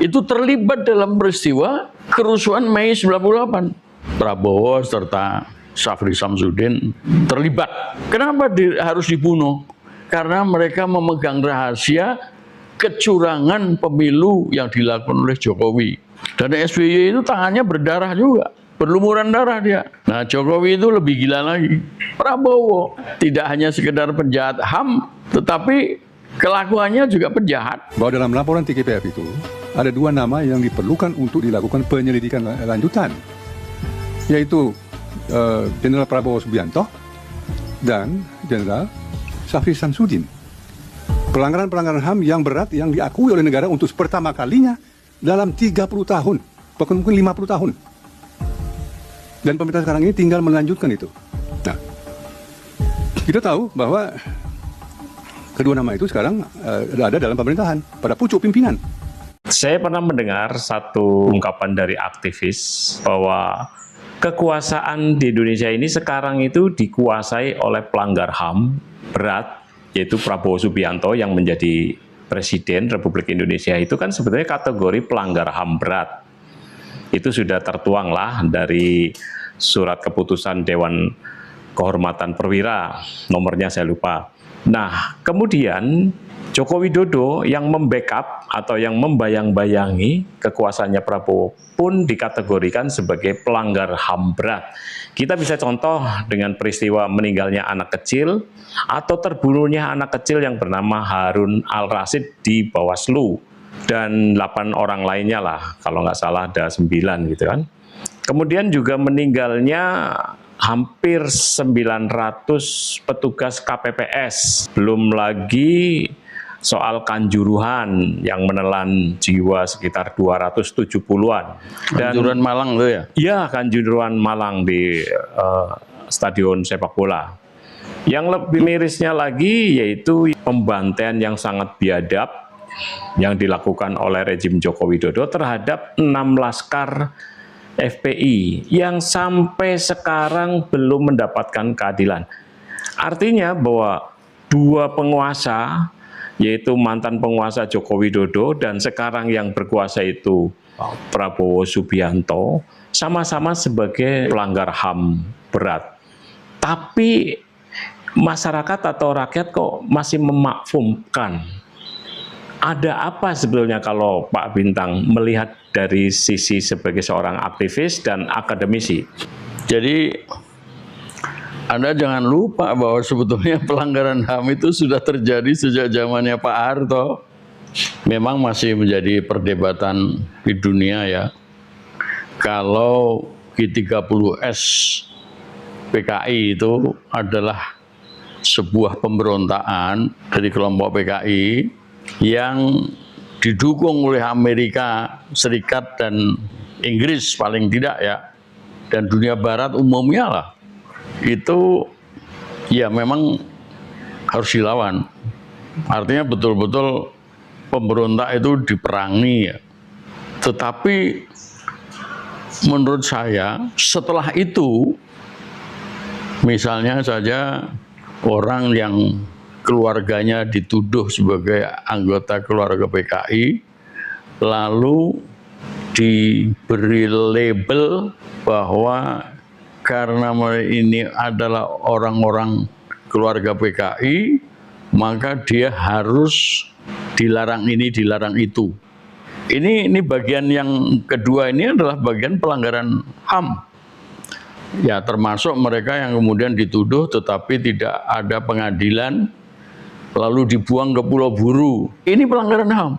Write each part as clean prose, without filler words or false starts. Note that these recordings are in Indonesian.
itu terlibat dalam peristiwa kerusuhan Mei 98. Prabowo serta Syafri Samsudin terlibat. Kenapa harus dibunuh? Karena mereka memegang rahasia kecurangan pemilu yang dilakukan oleh Jokowi. Dan SBY itu tangannya berdarah juga, berlumuran darah dia. Nah, Jokowi itu lebih gila lagi. Prabowo tidak hanya sekedar penjahat HAM, tetapi kelakuannya juga penjahat. Bahwa dalam laporan TGPF itu ada 2 nama yang diperlukan untuk dilakukan penyelidikan lanjutan, yaitu Jenderal Prabowo Subianto dan Jenderal Syafri Samsudin. Pelanggaran-pelanggaran HAM yang berat yang diakui oleh negara untuk pertama kalinya dalam 30 tahun, bahkan mungkin 50 tahun. Dan pemerintah sekarang ini tinggal melanjutkan itu. Nah, kita tahu bahwa kedua nama itu sekarang ada dalam pemerintahan, pada pucuk pimpinan. Saya pernah mendengar satu ungkapan dari aktivis bahwa kekuasaan di Indonesia ini sekarang itu dikuasai oleh pelanggar HAM berat, yaitu Prabowo Subianto yang menjadi Presiden Republik Indonesia. Itu kan sebetulnya kategori pelanggar HAM berat. Itu sudah tertuang lah dari surat keputusan Dewan Kehormatan Perwira, nomornya saya lupa. Nah, kemudian Joko Widodo yang membackup atau yang membayang-bayangi kekuasaannya Prabowo pun dikategorikan sebagai pelanggar HAM berat. Kita bisa contoh dengan peristiwa meninggalnya anak kecil atau terbunuhnya anak kecil yang bernama Harun Al-Rasyid di Bawaslu. Dan 8 orang lainnya lah, kalau nggak salah ada 9 gitu kan. Kemudian juga meninggalnya hampir 900 petugas KPPS. Belum lagi soal Kanjuruhan yang menelan jiwa sekitar 270-an. Kanjuruhan Malang tuh ya? Iya, Kanjuruhan Malang di stadion sepak bola. Yang lebih mirisnya lagi yaitu pembantaian yang sangat biadab yang dilakukan oleh rejim Joko Widodo terhadap 6 laskar FPI yang sampai sekarang belum mendapatkan keadilan. Artinya bahwa 2 penguasa, yaitu mantan penguasa Joko Widodo dan sekarang yang berkuasa itu Prabowo Subianto, sama-sama sebagai pelanggar HAM berat. Tapi masyarakat atau rakyat kok masih memakfumkan. Ada apa sebetulnya kalau Pak Bintang melihat dari sisi sebagai seorang aktivis dan akademisi? Jadi Anda jangan lupa bahwa sebetulnya pelanggaran HAM itu sudah terjadi sejak zamannya Pak Harto. Memang masih menjadi perdebatan di dunia ya. Kalau G30S PKI itu adalah sebuah pemberontakan dari kelompok PKI yang didukung oleh Amerika Serikat dan Inggris paling tidak ya, dan dunia barat umumnya lah, itu ya memang harus dilawan. Artinya betul-betul pemberontak itu diperangi ya. Tetapi menurut saya setelah itu, misalnya saja orang yang keluarganya dituduh sebagai anggota keluarga PKI, lalu diberi label bahwa karena ini adalah orang-orang keluarga PKI, maka dia harus dilarang ini, dilarang itu. Ini bagian yang kedua, ini adalah bagian pelanggaran HAM. Ya, termasuk mereka yang kemudian dituduh tetapi tidak ada pengadilan, lalu dibuang ke Pulau Buru. Ini pelanggaran HAM.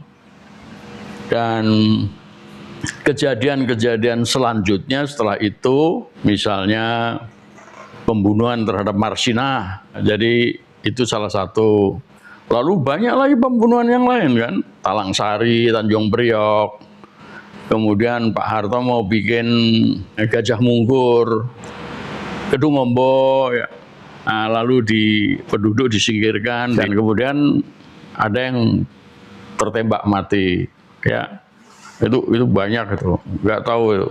Dan kejadian-kejadian selanjutnya setelah itu, misalnya pembunuhan terhadap Marsinah. Jadi itu salah satu. Lalu banyak lagi pembunuhan yang lain kan. Talang Sari, Tanjung Priok. Kemudian Pak Harto mau bikin Gajah Mungkur, Kedung Ombo ya. Nah, lalu penduduk disingkirkan dan kemudian ada yang tertembak mati ya. Itu banyak itu, nggak tahu itu.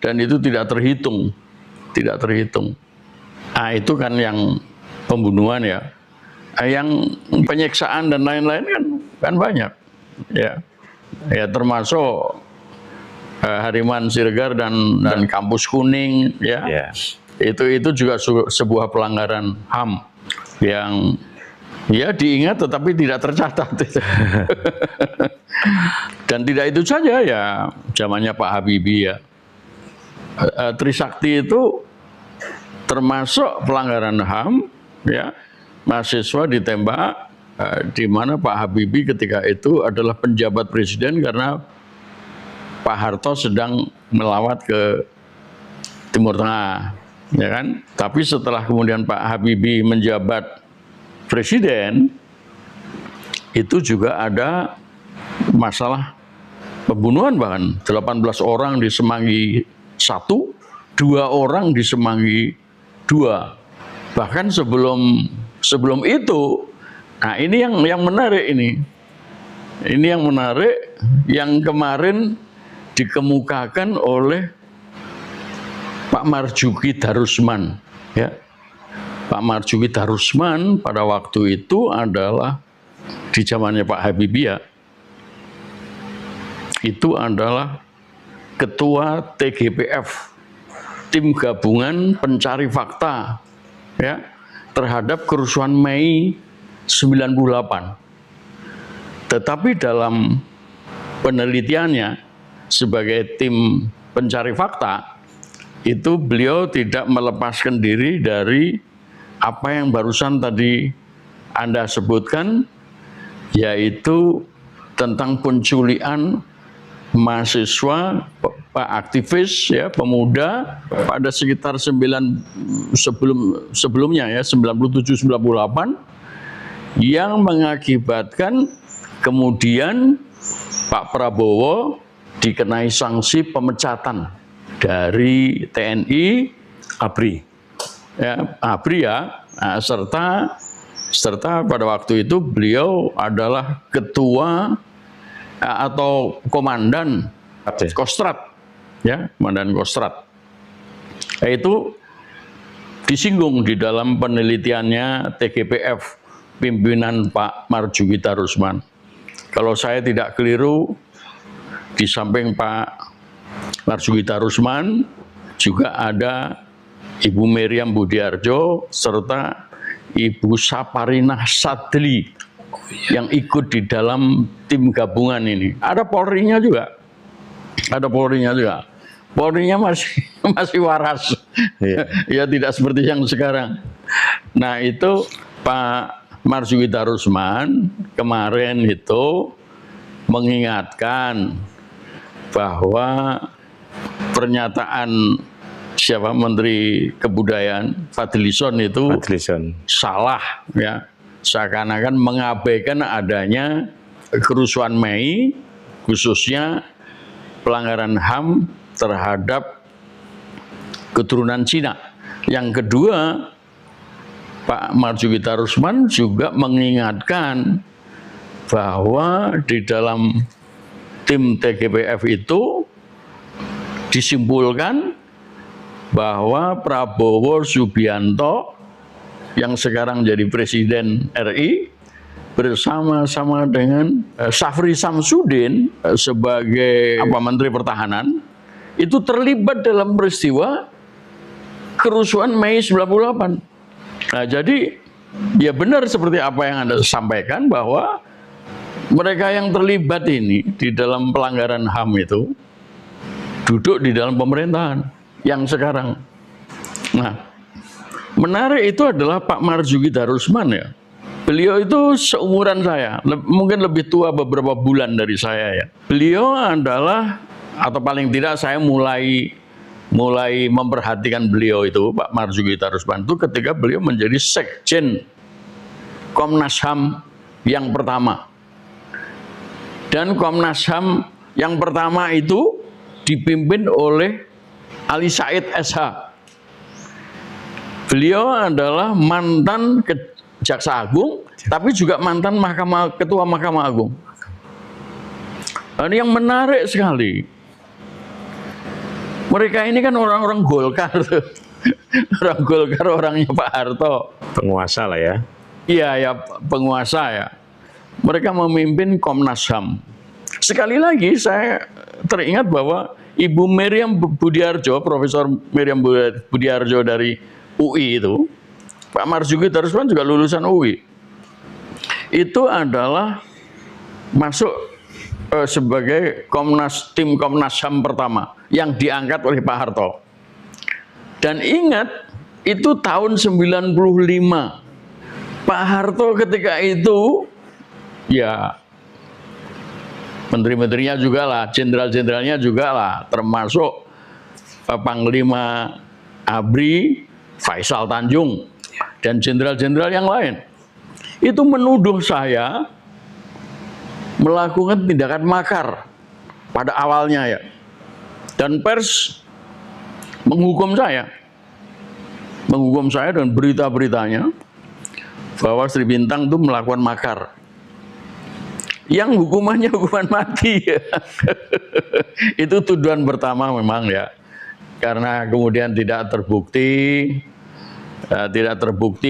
Dan itu tidak terhitung. Nah, itu kan yang pembunuhan ya. Yang penyiksaan dan lain-lain kan banyak ya. ya termasuk Hariman Siregar dan Kampus Kuning, ya. Ya. Itu juga sebuah pelanggaran HAM yang ya diingat tetapi tidak tercatat. Dan tidak itu saja, ya zamannya Pak Habibie, ya. Trisakti itu termasuk pelanggaran HAM, ya. Mahasiswa ditembak, di mana Pak Habibie ketika itu adalah penjabat presiden karena Pak Harto sedang melawat ke Timur Tengah, ya kan? Tapi setelah kemudian Pak Habibie menjabat presiden, itu juga ada masalah pembunuhan, bahkan 18 orang di Semanggi 1, 2 orang di Semanggi 2. Bahkan sebelum itu, nah ini yang menarik ini. Ini yang menarik, yang kemarin dikemukakan oleh Pak Marzuki Darusman, ya. Pak Marzuki Darusman pada waktu itu adalah di zamannya Pak Habibie, ya, itu adalah ketua TGPF, tim gabungan pencari fakta, ya, terhadap kerusuhan Mei 98. Tetapi dalam penelitiannya sebagai tim pencari fakta, itu beliau tidak melepaskan diri dari apa yang barusan tadi Anda sebutkan, yaitu tentang penculikan mahasiswa, aktivis, ya, pemuda pada sekitar sebelumnya, ya, 97-98, yang mengakibatkan kemudian Pak Prabowo dikenai sanksi pemecatan dari TNI, ABRI, ya, ABRI, ya, nah, serta pada waktu itu beliau adalah ketua atau komandan Kostrad, ya, komandan Kostrad. Itu disinggung di dalam penelitiannya TGPF pimpinan Pak Marzuki Darusman. Kalau saya tidak keliru, di samping Pak Marzuki Darusman juga ada Ibu Miriam Budiarjo serta Ibu Saparinah Sadli yang ikut di dalam tim gabungan ini. Ada Polri-nya juga. Ada Polri-nya juga. Polri-nya masih waras. Ya, tidak seperti yang sekarang. Nah, itu Pak Marzuki Darusman kemarin itu mengingatkan bahwa pernyataan siapa Menteri Kebudayaan Fadlizon itu salah, ya, seakan-akan mengabaikan adanya kerusuhan Mei, khususnya pelanggaran HAM terhadap keturunan Cina. Yang kedua, Pak Marzuki Darusman juga mengingatkan bahwa di dalam tim TGPF itu disimpulkan bahwa Prabowo Subianto yang sekarang jadi Presiden RI bersama-sama dengan Syafri Samsudin sebagai Menteri Pertahanan itu terlibat dalam peristiwa kerusuhan Mei 98. Nah, jadi ya benar seperti apa yang Anda sampaikan bahwa mereka yang terlibat ini di dalam pelanggaran HAM itu duduk di dalam pemerintahan yang sekarang. Nah, menarik itu adalah Pak Marzuki Darusman, ya. Beliau itu seumuran saya, mungkin lebih tua beberapa bulan dari saya, ya. Beliau adalah, atau paling tidak saya mulai memperhatikan beliau itu, Pak Marzuki Darusman itu ketika beliau menjadi Sekjen Komnas HAM yang pertama. Dan Komnas HAM yang pertama itu dipimpin oleh Ali Said SH. Beliau adalah mantan Jaksa Agung, tapi juga mantan Ketua Mahkamah Agung. Ini yang menarik sekali. Mereka ini kan orang-orang Golkar, orang Golkar, orangnya Pak Harto. Penguasa lah, ya. Iya, ya, penguasa, ya. Mereka memimpin Komnas HAM. Sekali lagi saya teringat bahwa Ibu Miriam Budiarjo, Profesor Miriam Budiarjo dari UI itu, Pak Marzuki Darusman juga lulusan UI. Itu adalah masuk sebagai tim Komnas HAM pertama yang diangkat oleh Pak Harto. Dan ingat, itu tahun 95. Pak Harto ketika itu, ya menteri-menterinya juga lah, jenderal-jenderalnya juga lah, termasuk Panglima ABRI, Faisal Tanjung, dan jenderal-jenderal yang lain. Itu menuduh saya melakukan tindakan makar pada awalnya ya. Dan pers menghukum saya dan berita-beritanya bahwa Sri Bintang itu melakukan makar. Yang hukumannya hukuman mati. Itu tuduhan pertama memang ya. Karena kemudian tidak terbukti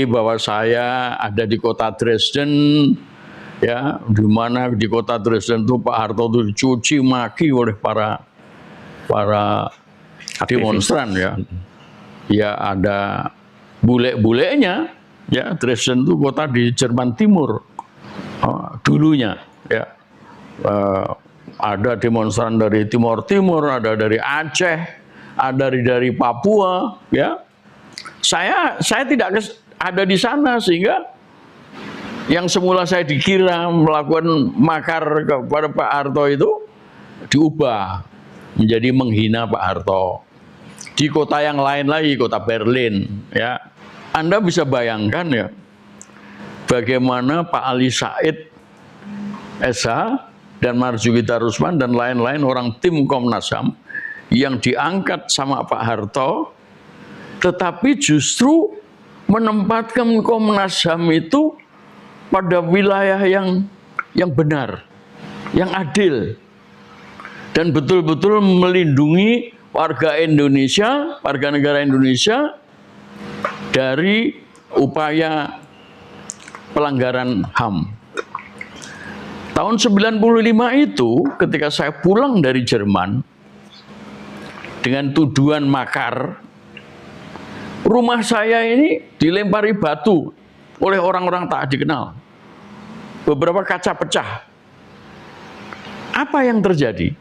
bahwa saya ada di kota Dresden, ya, di mana di kota Dresden itu Pak Harto itu dicuci maki oleh para demonstran ya. Ya ada bule-bulenya, ya, Dresden itu kota di Jerman Timur dulunya, ya. Ada demonstran dari Timur Timur, ada dari Aceh, ada dari Papua, ya. Saya tidak ada di sana, sehingga yang semula saya dikira melakukan makar kepada Pak Harto itu diubah menjadi menghina Pak Harto. Di kota yang lain lagi, kota Berlin, ya. Anda bisa bayangkan ya, bagaimana Pak Ali Said SH dan Marzuki Darusman dan lain-lain orang tim Komnas HAM yang diangkat sama Pak Harto, tetapi justru menempatkan Komnas HAM itu pada wilayah yang benar, yang adil, dan betul-betul melindungi warga Indonesia, warga negara Indonesia dari upaya pelanggaran HAM. Tahun 95 itu ketika saya pulang dari Jerman dengan tuduhan makar, rumah saya ini dilempari batu oleh orang-orang tak dikenal. Beberapa kaca pecah. Apa yang terjadi?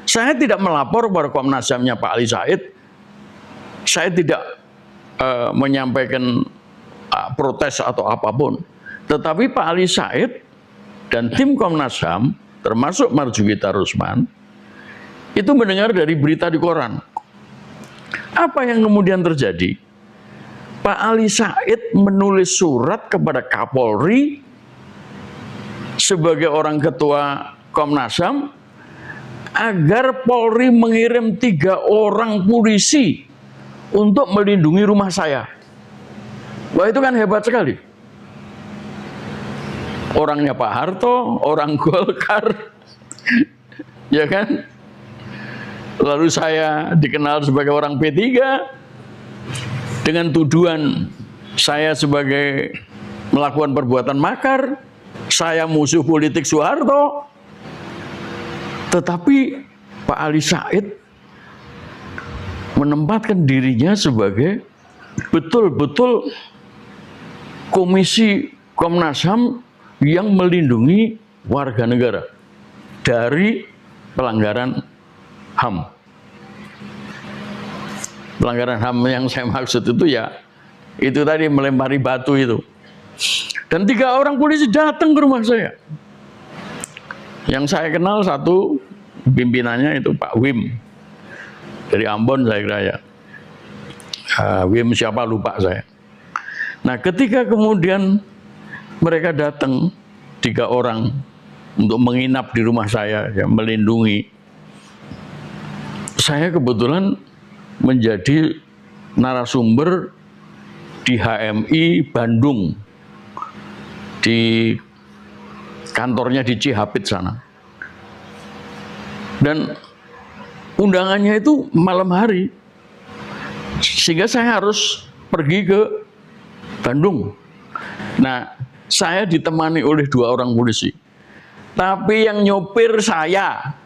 Saya tidak melapor kepada Komnas HAM-nya Pak Ali Said. Saya tidak menyampaikan protes atau apapun. Tetapi Pak Ali Said dan tim Komnas HAM, termasuk Marzuki Darusman, itu mendengar dari berita di koran. Apa yang kemudian terjadi? Pak Ali Said menulis surat kepada Kapolri sebagai orang ketua Komnas HAM agar Polri mengirim 3 orang polisi untuk melindungi rumah saya. Wah, itu kan hebat sekali. Orangnya Pak Harto, orang Golkar, ya kan? Lalu saya dikenal sebagai orang P3 dengan tuduhan saya sebagai melakukan perbuatan makar, saya musuh politik Soeharto. Tetapi Pak Ali Said menempatkan dirinya sebagai betul-betul komisi Komnas HAM yang melindungi warga negara dari pelanggaran HAM. Pelanggaran HAM yang saya maksud itu ya, itu tadi melempari batu itu. Dan 3 orang polisi datang ke rumah saya. Yang saya kenal satu pimpinannya itu Pak Wim dari Ambon, saya kira ya. Wim siapa lupa saya. Nah, ketika kemudian mereka datang 3 orang untuk menginap di rumah saya, ya, melindungi, saya kebetulan menjadi narasumber di HMI Bandung, di kantornya di Cihapit sana. Dan undangannya itu malam hari, sehingga saya harus pergi ke Bandung. Nah, saya ditemani oleh 2 orang polisi. Tapi yang nyopir saya.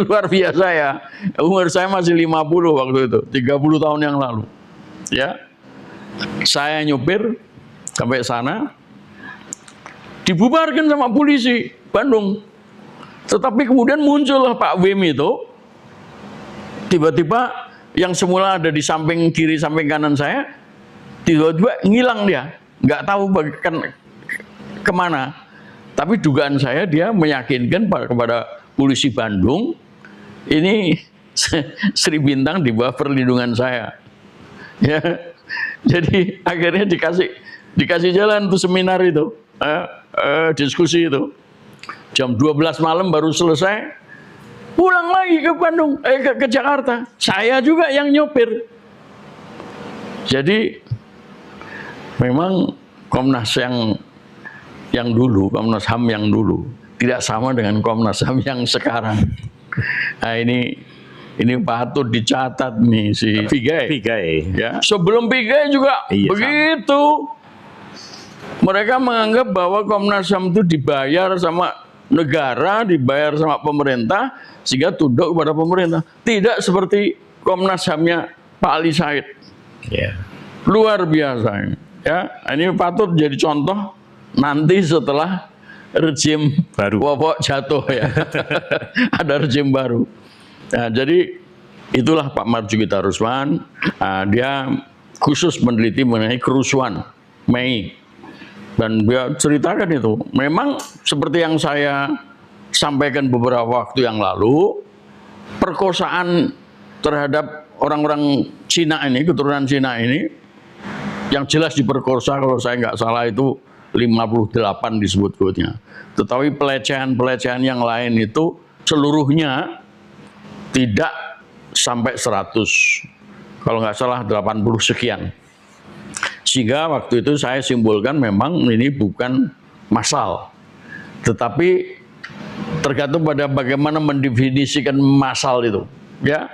Luar biasa ya. Umur saya masih 50 waktu itu, 30 tahun yang lalu. Ya. Saya nyopir sampai sana, dibubarkan sama polisi Bandung. Tetapi kemudian muncullah Pak Wim itu, tiba-tiba yang semula ada di samping kiri, samping kanan saya, tiba-tiba ngilang dia, nggak tahu kemana. Tapi dugaan saya dia meyakinkan kepada polisi Bandung, ini Sri Bintang di bawah perlindungan saya. Ya, jadi akhirnya dikasih jalan tuh seminar itu, diskusi itu. Jam 12 malam baru selesai, pulang lagi ke Bandung, ke Jakarta. Saya juga yang nyopir. Jadi memang Komnas yang dulu, Komnas HAM yang dulu tidak sama dengan Komnas HAM yang sekarang. Nah ini patut dicatat nih si Pigai. Ya. Sebelum Pigai juga begitu. Mereka menganggap bahwa Komnas HAM itu dibayar sama negara, dibayar sama pemerintah, sehingga tunduk kepada pemerintah. Tidak seperti Komnas HAM-nya Pak Ali Said. Luar biasa. Ya, ini patut jadi contoh nanti setelah rejim baru Wopok jatuh ya. Ada rejim baru. Nah, jadi itulah Pak Marzuki Darusman. Dia khusus meneliti mengenai kerusuhan Mei. Dan dia ceritakan itu, memang seperti yang saya sampaikan beberapa waktu yang lalu, perkosaan terhadap orang-orang Cina ini, keturunan Cina ini, yang jelas diperkosa, kalau saya nggak salah itu 58 disebut-sebutnya. Tetapi pelecehan-pelecehan yang lain itu seluruhnya tidak sampai 100, kalau nggak salah 80 sekian. Sehingga waktu itu saya simpulkan memang ini bukan massal, tetapi tergantung pada bagaimana mendefinisikan massal itu, ya.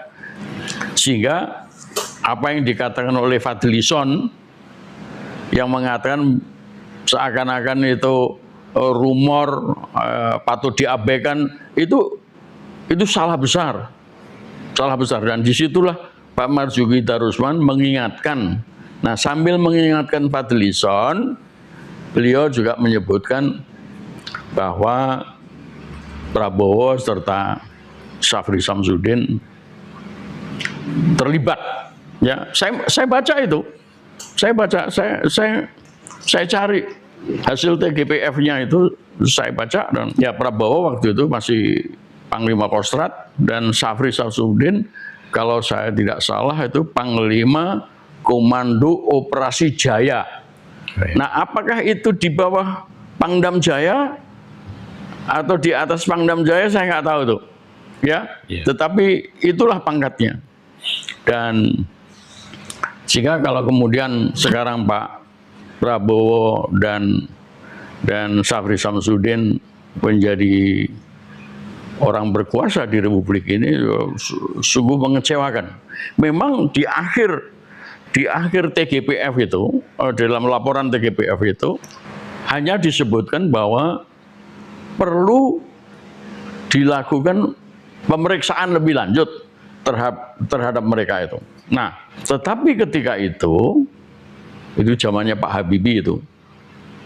Sehingga apa yang dikatakan oleh Fadlison yang mengatakan seakan-akan itu rumor patut diabaikan, itu salah besar, dan disitulah Pak Marzuki Darusman mengingatkan. Nah, sambil mengingatkan Fadlison, beliau juga menyebutkan bahwa Prabowo serta Syafri Samsudin terlibat. Ya, saya baca itu, saya cari hasil TGPF-nya itu, saya baca, dan ya Prabowo waktu itu masih Panglima Kostrad dan Syafri Samsudin kalau saya tidak salah itu Panglima Komando Operasi Jaya. Nah, apakah itu di bawah Pangdam Jaya atau di atas Pangdam Jaya, saya nggak tahu tuh. Ya, tetapi itulah pangkatnya. Dan sehingga kalau kemudian sekarang Pak Prabowo dan Syafri Samsudin menjadi orang berkuasa di Republik ini, sungguh mengecewakan. Memang di akhir TGPF itu, dalam laporan TGPF itu, hanya disebutkan bahwa perlu dilakukan pemeriksaan lebih lanjut terhadap mereka itu. Nah, tetapi ketika itu zamannya Pak Habibie itu.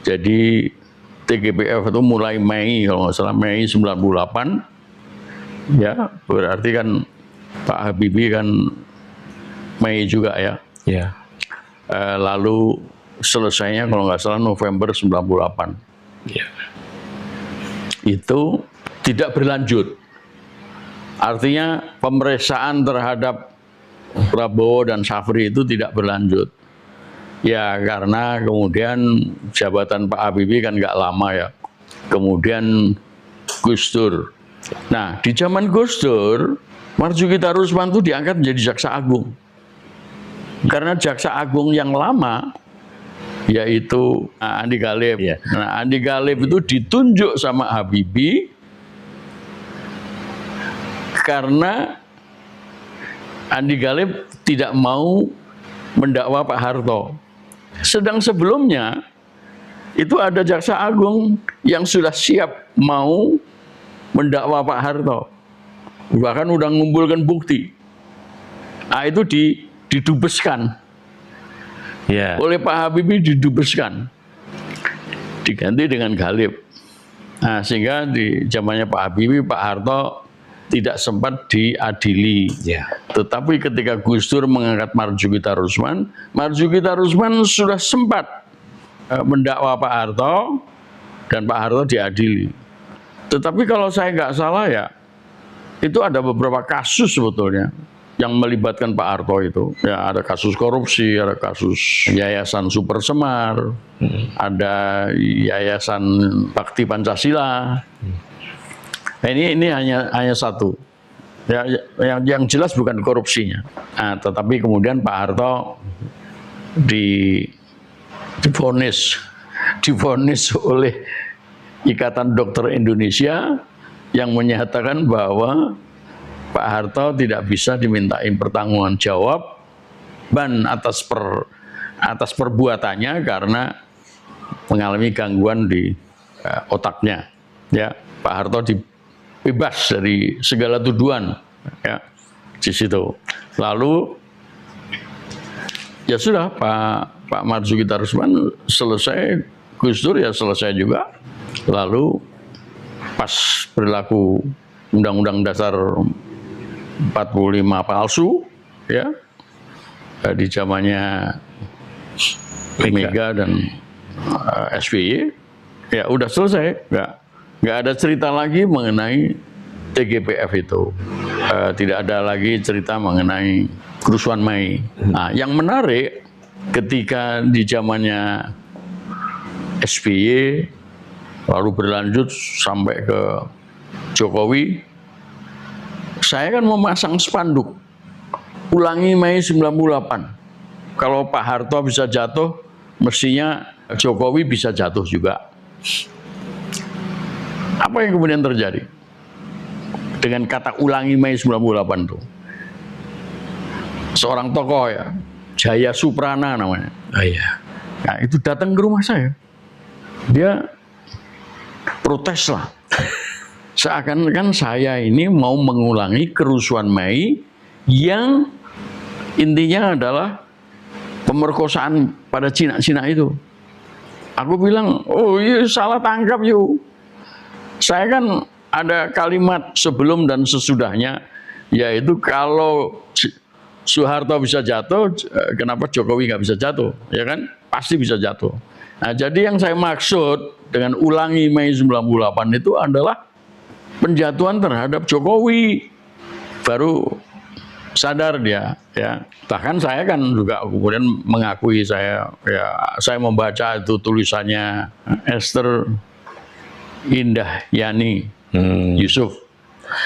Jadi TGPF itu mulai Mei, kalau nggak salah Mei 98, ya berarti kan Pak Habibie kan Mei juga ya. Ya. Lalu selesainya kalau nggak salah November 98. Ya. Itu tidak berlanjut. Artinya pemeriksaan terhadap Prabowo dan Syafri itu tidak berlanjut. Ya karena kemudian jabatan Pak Habibie kan nggak lama ya. Kemudian Gus Dur. Nah di zaman Gus Dur, Marzuki Darusman itu diangkat menjadi Jaksa Agung. Karena Jaksa Agung yang lama, yaitu Andi Galib. Yeah. Nah, Andi Galib itu ditunjuk sama Habibie karena Andi Galib tidak mau mendakwa Pak Harto. Sedang sebelumnya itu ada Jaksa Agung yang sudah siap mau mendakwa Pak Harto. Bahkan udah ngumpulkan bukti. Nah, itu didubeskan. Ya. Oleh Pak Habibie didubeskan. Diganti dengan Ghalib. Nah, sehingga di zamannya Pak Habibie, Pak Harto tidak sempat diadili. Ya. Tetapi ketika Gus Dur mengangkat Marzuki Darusman sudah sempat mendakwa Pak Harto dan Pak Harto diadili. Tetapi kalau saya nggak salah ya, itu ada beberapa kasus sebetulnya yang melibatkan Pak Harto itu. Ya, ada kasus korupsi, ada kasus Yayasan Super Semar, ada Yayasan Bakti Pancasila. Nah, ini hanya satu. Ya, yang jelas bukan korupsinya. Nah, tetapi kemudian Pak Harto divonis oleh Ikatan Dokter Indonesia yang menyatakan bahwa Pak Harto tidak bisa dimintain pertanggungjawaban atas perbuatannya karena mengalami gangguan di otaknya. Ya, Pak Harto bebas dari segala tuduhan, ya, di situ. Lalu ya sudah, Pak Marzuki Darusman selesai, Gus Dur ya selesai juga. Lalu pas berlaku Undang-Undang Dasar 45 palsu, ya, di zamannya Mega dan SBY, ya udah selesai, nggak ada cerita lagi mengenai TGPF itu, tidak ada lagi cerita mengenai kerusuhan Mei. Nah, yang menarik ketika di zamannya SBY lalu berlanjut sampai ke Jokowi, saya kan memasang spanduk ulangi Mei 98. Kalau Pak Harto bisa jatuh, mestinya Jokowi bisa jatuh juga. Apa yang kemudian terjadi dengan kata ulangi Mei 98 itu? Seorang tokoh ya, Jaya Suprana namanya. Iya. Nah, itu datang ke rumah saya. Dia protes lah. Seakan-akan saya ini mau mengulangi kerusuhan Mei yang intinya adalah pemerkosaan pada Cina-Cina itu. Aku bilang, oh iya salah tangkap yuk. Saya kan ada kalimat sebelum dan sesudahnya, yaitu kalau Soeharto bisa jatuh, kenapa Jokowi nggak bisa jatuh? Ya kan? Pasti bisa jatuh. Nah, jadi yang saya maksud dengan ulangi Mei 98 itu adalah penjatuhan terhadap Jokowi. Baru sadar dia, ya. Bahkan saya kan juga kemudian mengakui saya membaca itu tulisannya Esther Indah Yani Yusuf.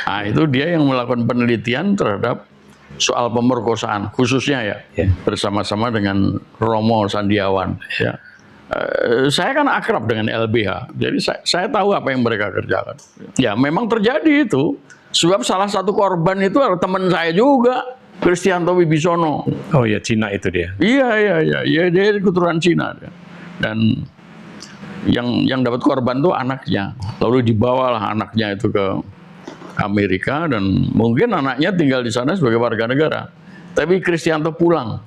Nah, itu dia yang melakukan penelitian terhadap soal pemerkosaan, khususnya ya, bersama-sama dengan Romo Sandiawan. Ya. Saya kan akrab dengan LBH, jadi saya tahu apa yang mereka kerjakan. Ya memang terjadi itu, sebab salah satu korban itu adalah teman saya juga, Kristianto Wibisono. Oh ya, Cina itu dia. Iya, dia keturunan Cina. Dan yang dapat korban itu anaknya, lalu dibawalah anaknya itu ke Amerika dan mungkin anaknya tinggal di sana sebagai warga negara. Tapi Kristianto pulang.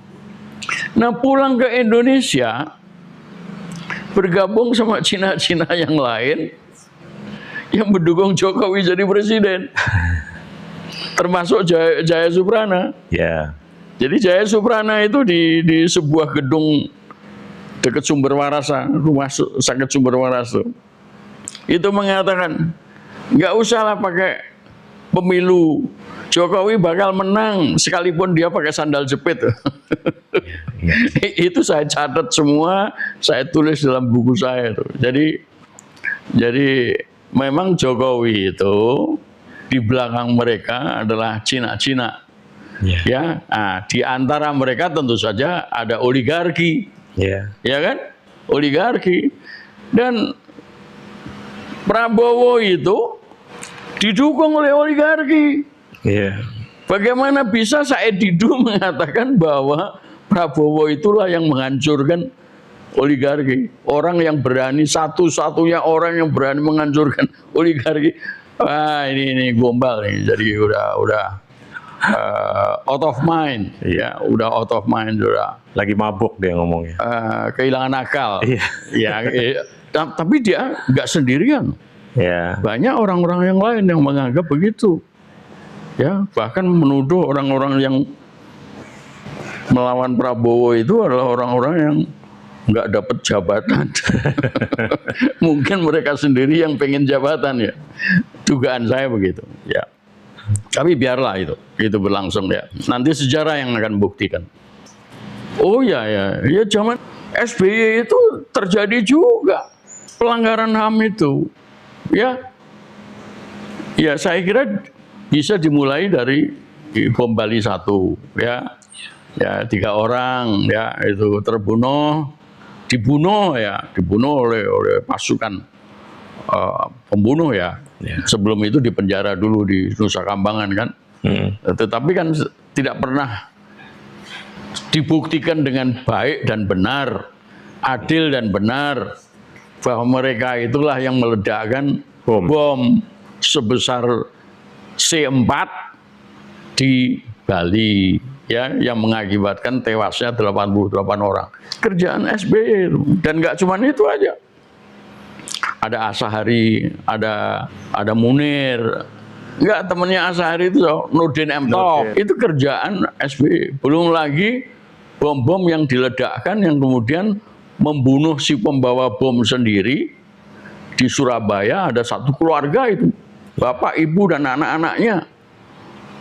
Nah, pulang ke Indonesia bergabung sama Cina-Cina yang lain yang mendukung Jokowi jadi presiden. Termasuk Jaya Suprana. Ya. Jadi Jaya Suprana itu di sebuah gedung dekat Sumber Waras, rumah sakit Sumber Waras itu mengatakan nggak usah lah pakai pemilu, Jokowi bakal menang sekalipun dia pakai sandal jepit. Itu saya catat semua, saya tulis dalam buku saya itu. Jadi memang Jokowi itu di belakang mereka adalah Cina-Cina. Ya, nah, di antara mereka tentu saja ada oligarki. Ya kan? Oligarki. Dan Prabowo itu didukung oleh oligarki. Bagaimana bisa Said Didu mengatakan bahwa Prabowo itulah yang menghancurkan oligarki? Orang yang berani, satu-satunya orang yang berani menghancurkan oligarki Wah, ini gombal nih. Jadi udah out of mind, ya, udah out of mind, udah Lagi mabuk dia ngomongnya. kehilangan akal. Iya. Ya, tapi dia nggak sendirian. Ya. Banyak orang-orang yang lain yang menganggap begitu. Ya, bahkan menuduh orang-orang yang melawan Prabowo itu adalah orang-orang yang nggak dapat jabatan. Mungkin mereka sendiri yang pengen jabatan, ya. Dugaan saya begitu. Ya. Tapi biarlah itu berlangsung, ya. Nanti sejarah yang akan buktikan. Oh ya, zaman SBY itu terjadi juga pelanggaran HAM itu, ya. Ya, saya kira bisa dimulai dari bom Bali 1, ya. Ya, 3 orang, ya, itu dibunuh oleh pasukan pembunuh, ya. Sebelum itu dipenjara dulu di Nusa Kambangan, kan. Tetapi kan tidak pernah dibuktikan dengan baik dan benar, adil dan benar, bahwa mereka itulah yang meledakkan bom sebesar C4 di Bali, ya, yang mengakibatkan tewasnya 88 orang. Kerjaan SBY itu. Dan nggak cuma itu aja. Ada Asahari, ada Munir. Enggak, temennya Asahari itu Nurdin M. Top. Itu kerjaan SBY. Belum lagi bom-bom yang diledakkan yang kemudian membunuh si pembawa bom sendiri di Surabaya. Ada satu keluarga itu, bapak, ibu, dan anak-anaknya.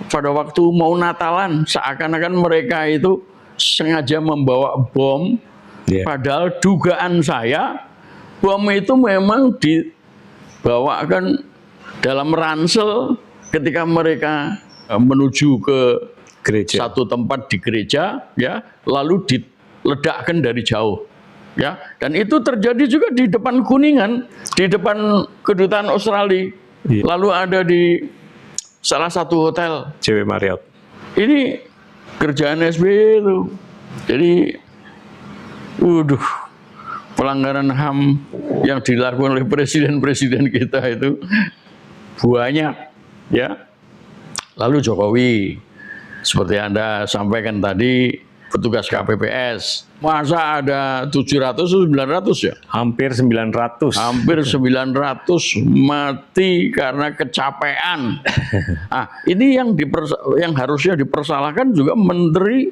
Pada waktu mau Natalan, seakan-akan mereka itu sengaja membawa bom. Padahal dugaan saya, bom itu memang dibawakan dalam ransel ketika mereka menuju ke gereja, satu tempat di gereja, ya, lalu diledakkan dari jauh, ya. Dan itu terjadi juga di depan Kuningan, di depan kedutaan Australia, lalu ada di salah satu hotel JW Marriott. Ini kerjaan SBY itu. Jadi, pelanggaran HAM yang dilakukan oleh presiden-presiden kita itu banyak, ya. Lalu Jokowi, seperti Anda sampaikan tadi, petugas KPPS, masa ada 700 atau 900, ya? Hampir 900. Hampir 900 mati karena kecapean. Ini yang harusnya dipersalahkan juga Menteri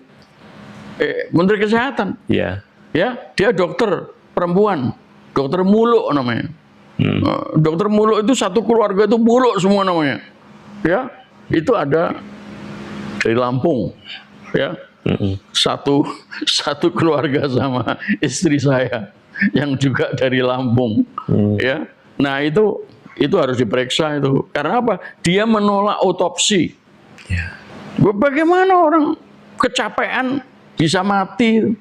Kesehatan. Ya. Ya, dia dokter perempuan, dokter muluk namanya. Dokter muluk itu satu keluarga itu muluk semua namanya. Ya, itu ada dari Lampung, ya. Satu keluarga sama istri saya yang juga dari Lampung, ya. Nah, itu harus diperiksa itu. Karena apa? Dia menolak otopsi. Ya. Bagaimana orang kecapean bisa mati?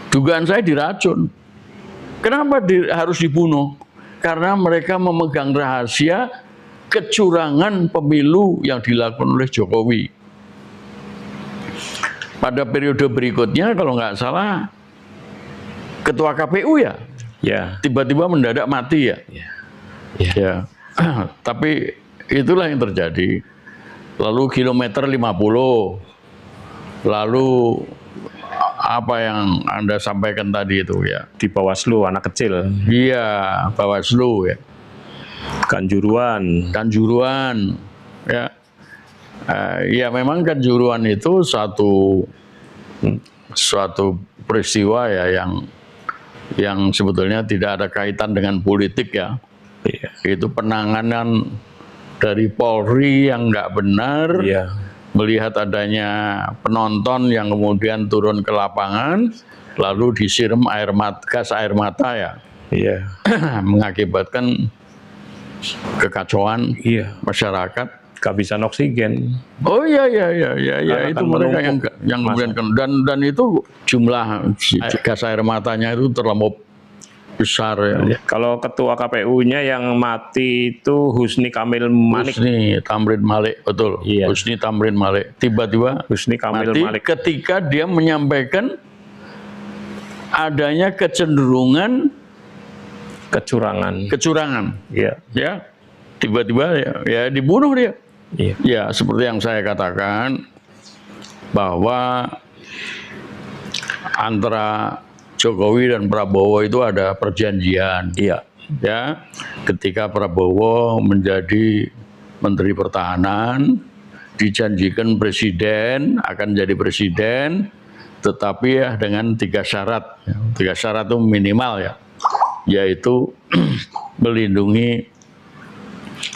Dugaan saya diracun. Kenapa harus dibunuh? Karena mereka memegang rahasia kecurangan pemilu yang dilakukan oleh Jokowi. Pada periode berikutnya, kalau nggak salah, ketua KPU, ya, tiba-tiba mendadak mati, ya. Ya. Tapi itulah yang terjadi. Lalu kilometer 50, lalu apa yang Anda sampaikan tadi itu, ya. Di Bawaslu, anak kecil. Iya, Bawaslu, ya. Kanjuruan, ya. Ya, memang Kanjuruan itu suatu peristiwa, ya, yang sebetulnya tidak ada kaitan dengan politik, ya. Itu penanganan dari Polri yang nggak benar, melihat adanya penonton yang kemudian turun ke lapangan, lalu disiram gas air mata, ya. Mengakibatkan kekacauan masyarakat. Kehabisan oksigen. Oh iya, itu mereka yang kemudian dan itu jumlah gas air matanya itu terlampau besar, ya. Kalau ketua KPU-nya yang mati itu Husni Kamil Malik. Husni Tamrin Malik, betul. Husni Tamrin Malik. Tiba-tiba Husni Kamil Malik ketika dia menyampaikan adanya kecenderungan kecurangan. Ya. tiba-tiba ya dibunuh dia. Iya. Ya seperti yang saya katakan bahwa antara Jokowi dan Prabowo itu ada perjanjian. Iya. Ya, ketika Prabowo menjadi Menteri Pertahanan, dijanjikan presiden, akan jadi presiden, tetapi ya dengan 3 syarat. 3 syarat itu minimal ya, yaitu melindungi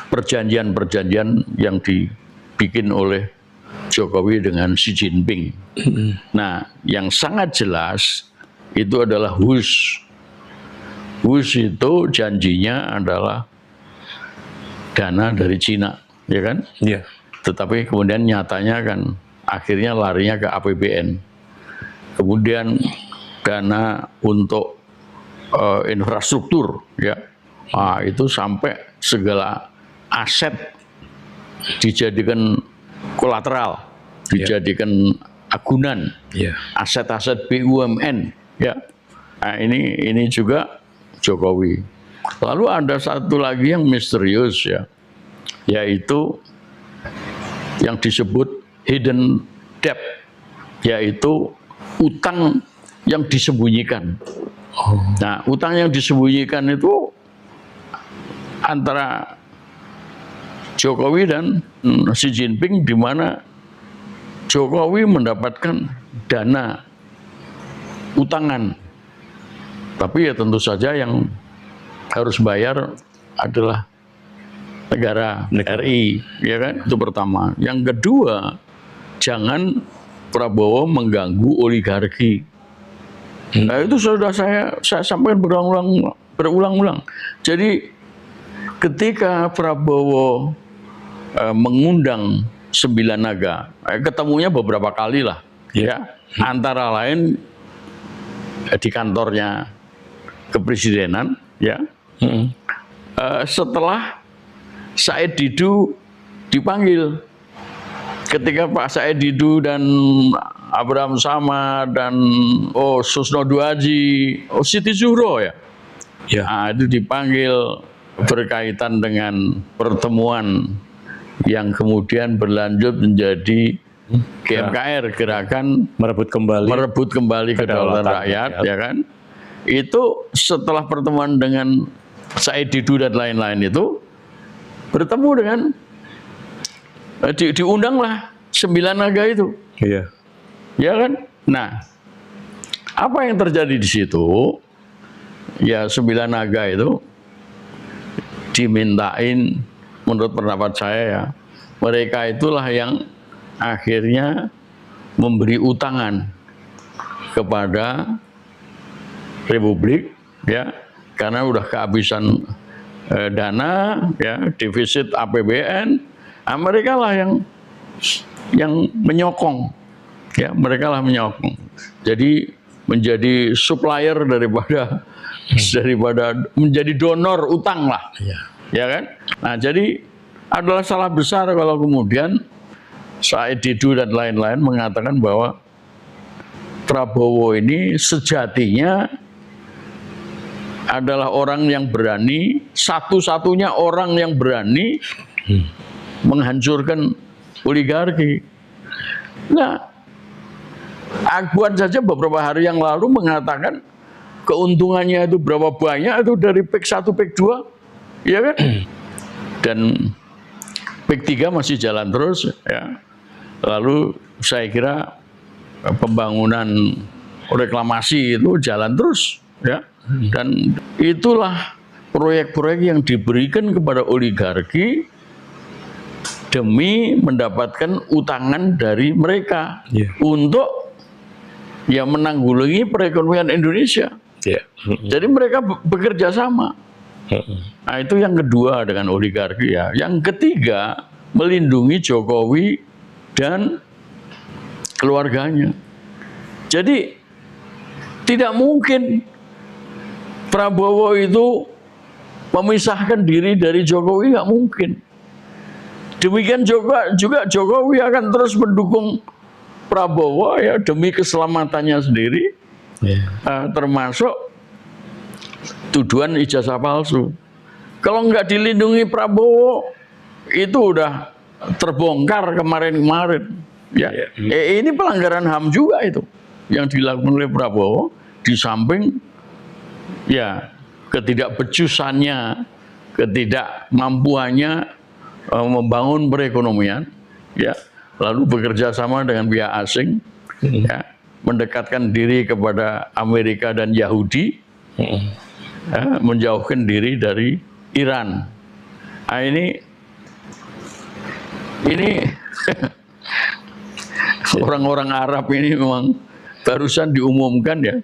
perjanjian-perjanjian yang dibikin oleh Jokowi dengan Xi Jinping. Nah, yang sangat jelas itu adalah HUS. HUS itu janjinya adalah dana dari Cina, ya kan? Iya. Tetapi kemudian nyatanya kan akhirnya larinya ke APBN. Kemudian dana untuk infrastruktur, ya, itu sampai segala aset dijadikan kolateral, dijadikan agunan, aset-aset BUMN, ya. Nah, ini juga Jokowi. Lalu ada satu lagi yang misterius ya, yaitu yang disebut hidden debt, yaitu utang yang disembunyikan. Nah, utang yang disembunyikan itu antara Jokowi dan Xi Jinping, di mana Jokowi mendapatkan dana utangan, tapi ya tentu saja yang harus bayar adalah negara RI, ya kan? Itu pertama. Yang kedua, jangan Prabowo mengganggu oligarki. Nah, itu sudah saya sampaikan berulang-ulang. Jadi ketika Prabowo mengundang 9 naga, ketemunya beberapa kali lah, ya. Antara lain di kantornya kepresidenan, ya. Setelah Said Didu dipanggil, ketika Pak Said Didu dan Abraham Samad dan Susno Duaji, Siti Zuhro ya, nah, itu dipanggil berkaitan dengan pertemuan yang kemudian berlanjut menjadi GMKR, Gerakan merebut kembali kedaulatan rakyat, ya kan? Itu setelah pertemuan dengan Said Didu dan lain-lain itu bertemu dengan diundanglah 9 naga itu. Iya. Ya kan? Nah, apa yang terjadi di situ? Ya 9 naga itu dimintain, menurut pendapat saya ya, mereka itulah yang akhirnya memberi utangan kepada Republik, ya, karena udah kehabisan dana, ya, defisit APBN. Nah, mereka lah yang menyokong, ya, mereka lah menyokong. Jadi menjadi supplier daripada menjadi donor utang lah, ya kan? Nah, jadi adalah salah besar kalau kemudian Said Didu dan lain-lain mengatakan bahwa Prabowo ini sejatinya adalah orang yang berani, satu-satunya orang yang berani menghancurkan oligarki. Nah, Akbar saja beberapa hari yang lalu mengatakan keuntungannya itu berapa banyak itu dari PEK 1, PEK 2, ya kan? Dan PEK 3 masih jalan terus, ya. Lalu saya kira pembangunan reklamasi itu jalan terus, ya. Dan itulah proyek-proyek yang diberikan kepada oligarki demi mendapatkan utangan dari mereka untuk ya menanggulangi perekonomian Indonesia. Jadi mereka bekerja sama. Nah, itu yang kedua dengan oligarki ya. Yang ketiga, melindungi Jokowi dan keluarganya. Jadi tidak mungkin Prabowo itu memisahkan diri dari Jokowi, nggak mungkin. Demikian juga Jokowi akan terus mendukung Prabowo ya demi keselamatannya sendiri, termasuk tuduhan ijazah palsu. Kalau nggak dilindungi Prabowo, itu udah terbongkar kemarin-kemarin. Ya, ini pelanggaran HAM juga itu yang dilakukan oleh Prabowo, di samping ya ketidakbecusannya, ketidakmampuannya membangun perekonomian, ya, lalu bekerja sama dengan pihak asing, ya, mendekatkan diri kepada Amerika dan Yahudi, ya, menjauhkan diri dari Iran. Nah, ini orang-orang Arab ini memang barusan diumumkan ya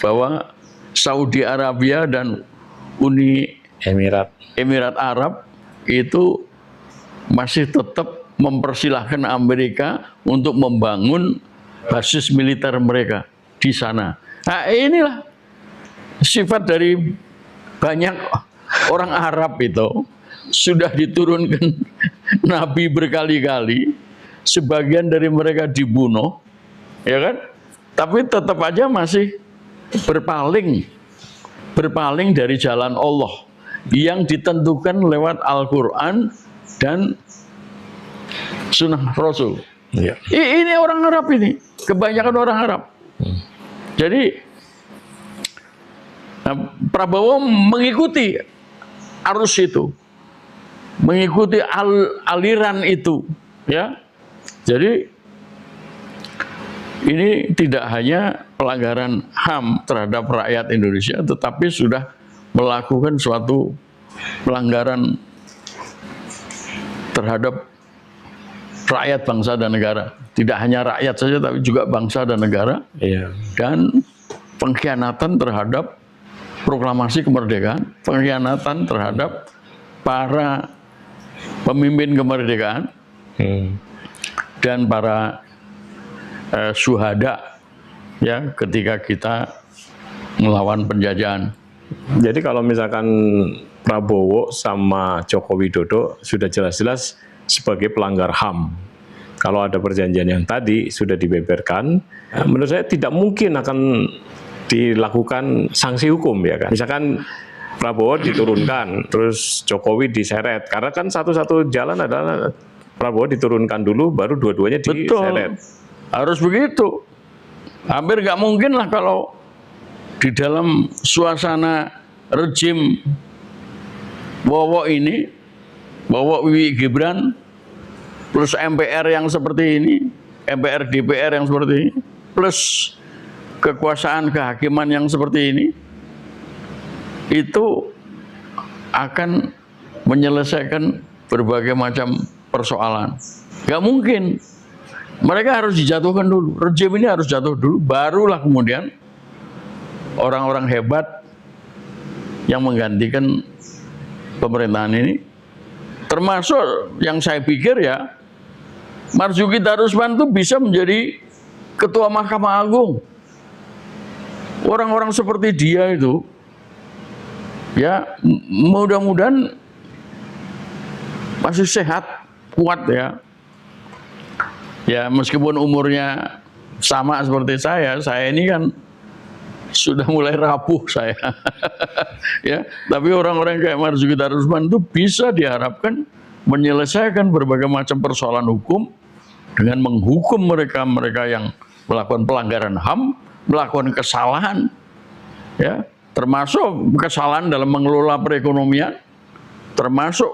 bahwa Saudi Arabia dan Uni Emirat Arab itu masih tetap mempersilahkan Amerika untuk membangun basis militer mereka di sana. Nah, inilah sifat dari banyak orang Arab itu, sudah diturunkan Nabi berkali-kali, sebagian dari mereka dibunuh, ya kan? Tapi tetap aja masih berpaling dari jalan Allah yang ditentukan lewat Al-Quran dan Sunnah Rasul. Ya. Ini orang Arab ini, kebanyakan orang Arab. Jadi Prabowo mengikuti arus itu, mengikuti aliran itu, ya. Jadi ini tidak hanya pelanggaran HAM terhadap rakyat Indonesia, tetapi sudah melakukan suatu pelanggaran terhadap rakyat, bangsa dan negara. Tidak hanya rakyat saja, tapi juga bangsa dan negara. Iya. Dan pengkhianatan terhadap proklamasi kemerdekaan, pengkhianatan terhadap para pemimpin kemerdekaan, dan para syuhada, ya, ketika kita melawan penjajahan. Jadi kalau misalkan Prabowo sama Joko Widodo sudah jelas-jelas sebagai pelanggar HAM. Kalau ada perjanjian yang tadi sudah dibeberkan, menurut saya tidak mungkin akan dilakukan sanksi hukum, ya kan. Misalkan Prabowo diturunkan, terus Jokowi diseret, karena kan satu-satu jalan adalah Prabowo diturunkan dulu, baru dua-duanya diseret. Betul, harus begitu. Hampir nggak mungkin lah kalau di dalam suasana rejim Wowo ini, Wowo Wiwi Gibran, plus MPR yang seperti ini, MPR DPR yang seperti ini, plus kekuasaan kehakiman yang seperti ini, itu akan menyelesaikan berbagai macam persoalan. Gak mungkin. Mereka harus dijatuhkan dulu. Rejim ini harus jatuh dulu, barulah kemudian orang-orang hebat yang menggantikan pemerintahan ini. Termasuk yang saya pikir ya, Marzuki Darusman itu bisa menjadi Ketua Mahkamah Agung. Orang-orang seperti dia itu, ya, mudah-mudahan masih sehat, kuat ya. Ya, meskipun umurnya sama seperti saya ini kan sudah mulai rapuh saya. Ya, tapi orang-orang kayak Marzuki Darusman itu bisa diharapkan menyelesaikan berbagai macam persoalan hukum dengan menghukum mereka-mereka yang melakukan pelanggaran HAM, melakukan kesalahan, ya, termasuk kesalahan dalam mengelola perekonomian, termasuk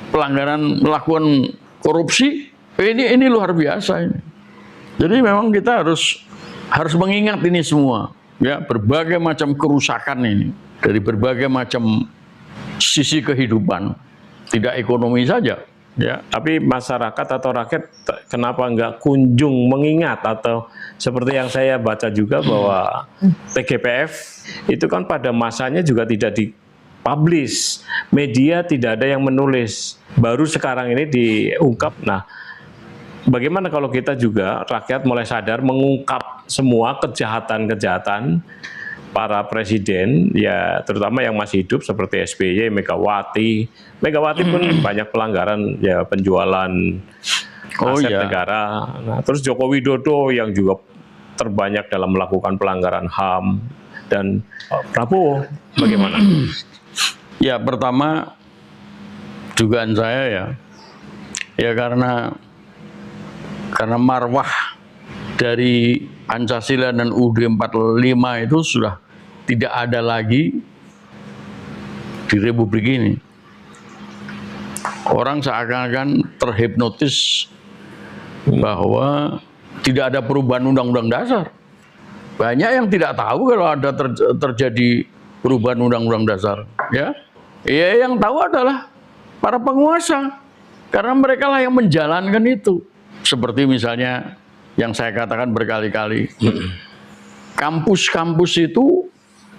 pelanggaran melakukan korupsi. Ini luar biasa ini. Jadi memang kita harus mengingat ini semua, ya, berbagai macam kerusakan ini dari berbagai macam sisi kehidupan, tidak ekonomi saja, ya. Tapi masyarakat atau rakyat kenapa nggak kunjung mengingat, atau seperti yang saya baca juga bahwa TGPF itu kan pada masanya juga tidak dipublish, media tidak ada yang menulis, baru sekarang ini diungkap. Nah, bagaimana kalau kita juga rakyat mulai sadar mengungkap semua kejahatan-kejahatan para presiden, ya, terutama yang masih hidup seperti SBY, Megawati pun banyak pelanggaran, ya, penjualan aset negara. Nah, terus Joko Widodo yang juga terbanyak dalam melakukan pelanggaran HAM, dan Prabowo bagaimana? Ya, pertama dugaan saya ya karena marwah dari Pancasila dan UUD 45 itu sudah tidak ada lagi di Republik ini. Orang seakan-akan terhipnotis bahwa tidak ada perubahan undang-undang dasar. Banyak yang tidak tahu kalau ada terjadi perubahan undang-undang dasar. Ya, yang tahu adalah para penguasa, karena mereka lah yang menjalankan itu. Seperti misalnya yang saya katakan berkali-kali, kampus-kampus itu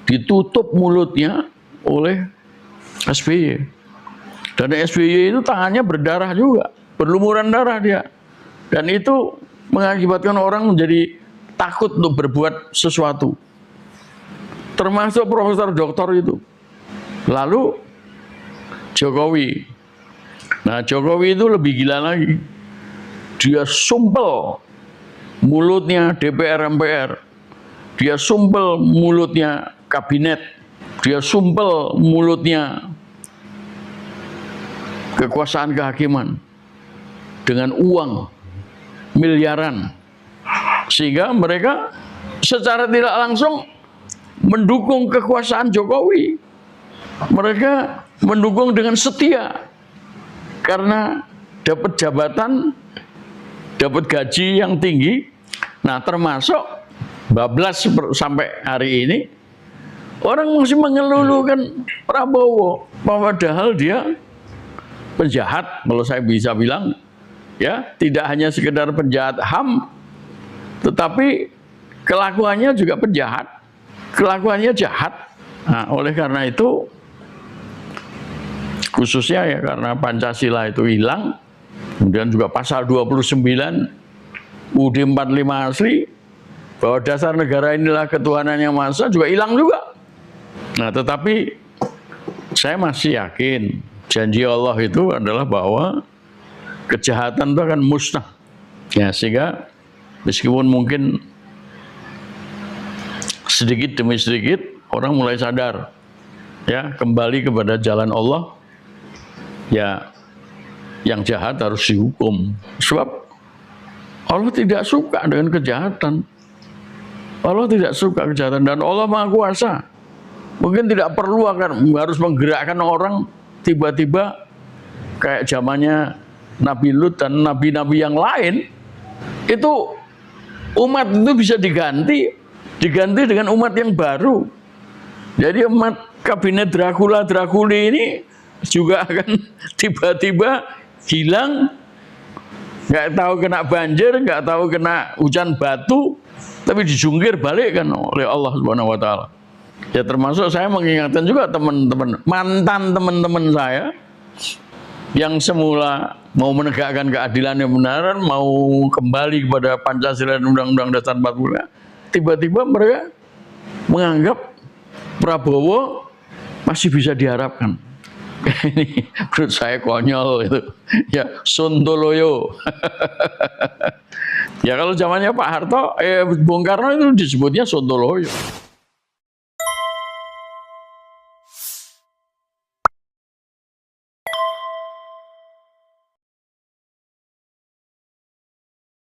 ditutup mulutnya oleh SBY. Dan SBY itu tangannya berdarah juga, berlumuran darah dia. Dan itu mengakibatkan orang menjadi takut untuk berbuat sesuatu. Termasuk profesor doktor itu. Lalu Jokowi. Nah, Jokowi itu lebih gila lagi. Dia sumpel mulutnya DPR MPR. Dia sumpel mulutnya kabinet. Dia sumpel mulutnya kekuasaan kehakiman dengan uang miliaran, sehingga mereka secara tidak langsung mendukung kekuasaan Jokowi. Mereka mendukung dengan setia karena dapat jabatan, dapat gaji yang tinggi. Nah, termasuk bablas sampai hari ini orang masih mengeluhkan Prabowo, padahal dia penjahat, kalau saya bisa bilang, ya, tidak hanya sekedar penjahat HAM, tetapi kelakuannya juga penjahat, kelakuannya jahat. Nah, oleh karena itu, khususnya ya karena Pancasila itu hilang, kemudian juga pasal 29 UUD 45 asli, bahwa dasar negara inilah ketuhanan yang maha esa, juga hilang juga. Nah, tetapi saya masih yakin janji Allah itu adalah bahwa kejahatan itu akan musnah. Ya, sehingga meskipun mungkin sedikit demi sedikit orang mulai sadar, ya, kembali kepada jalan Allah, ya, yang jahat harus dihukum. Sebab Allah tidak suka dengan kejahatan. Allah tidak suka kejahatan, dan Allah Maha Kuasa. Mungkin tidak perlu harus menggerakkan orang tiba-tiba kayak zamannya Nabi Lut dan nabi-nabi yang lain. Itu umat itu bisa diganti dengan umat yang baru. Jadi umat kabinet Dracula-Draculi ini juga akan tiba-tiba hilang, nggak tahu kena banjir, nggak tahu kena hujan batu, tapi dijungkir balik kan oleh Allah Subhanahu wa Ta'ala. Ya, termasuk saya mengingatkan juga teman-teman, mantan teman-teman saya yang semula mau menegakkan keadilan yang benar, mau kembali kepada Pancasila dan Undang-Undang Dasar 45, tiba-tiba mereka menganggap Prabowo masih bisa diharapkan. Ini menurut saya konyol itu. Ya, Sontoloyo. Ya, kalau zamannya Pak Harto, Bung Karno itu disebutnya Sontoloyo.